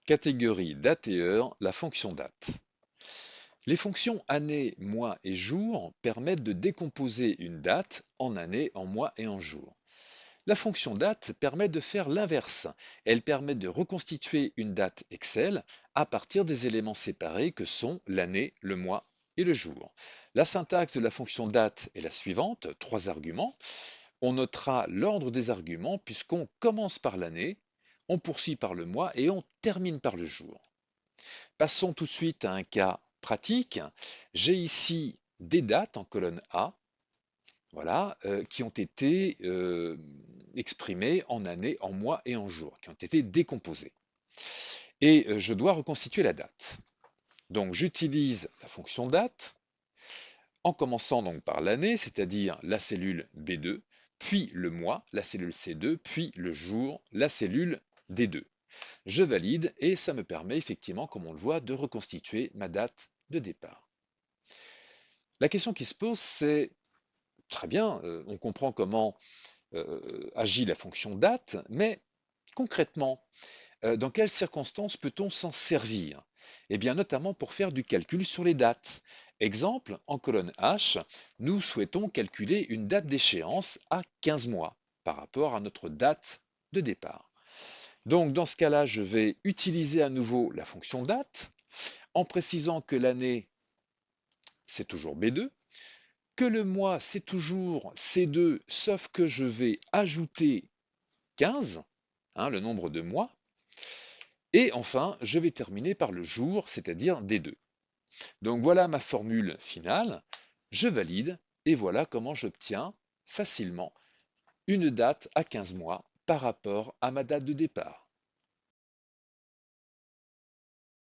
Catégorie date et heure, la fonction date. Les fonctions année, mois et jour permettent de décomposer une date en années, en mois et en jours. La fonction date permet de faire l'inverse. Elle permet de reconstituer une date Excel à partir des éléments séparés que sont l'année, le mois et le jour. La syntaxe de la fonction date est la suivante, trois arguments. On notera l'ordre des arguments puisqu'on commence par l'année, on poursuit par le mois et on termine par le jour. Passons tout de suite à un cas pratique. J'ai ici des dates en colonne A, voilà, qui ont été exprimées en années, en mois et en jours, qui ont été décomposées. Et je dois reconstituer la date. Donc j'utilise la fonction date en commençant donc par l'année, c'est-à-dire la cellule B2, puis le mois, la cellule C2, puis le jour, la cellule D2. Je valide et ça me permet effectivement, comme on le voit, de reconstituer ma date de départ. La question qui se pose, c'est très bien, on comprend comment agit la fonction date, mais concrètement, dans quelles circonstances peut-on s'en servir? Eh bien, notamment pour faire du calcul sur les dates. Exemple, en colonne H, nous souhaitons calculer une date d'échéance à 15 mois par rapport à notre date de départ. Donc, dans ce cas-là, je vais utiliser à nouveau la fonction date en précisant que l'année, c'est toujours B2, que le mois, c'est toujours C2, sauf que je vais ajouter 15, hein, le nombre de mois, et enfin, je vais terminer par le jour, c'est-à-dire D2. Donc voilà ma formule finale, je valide, et voilà comment j'obtiens facilement une date à 15 mois par rapport à ma date de départ.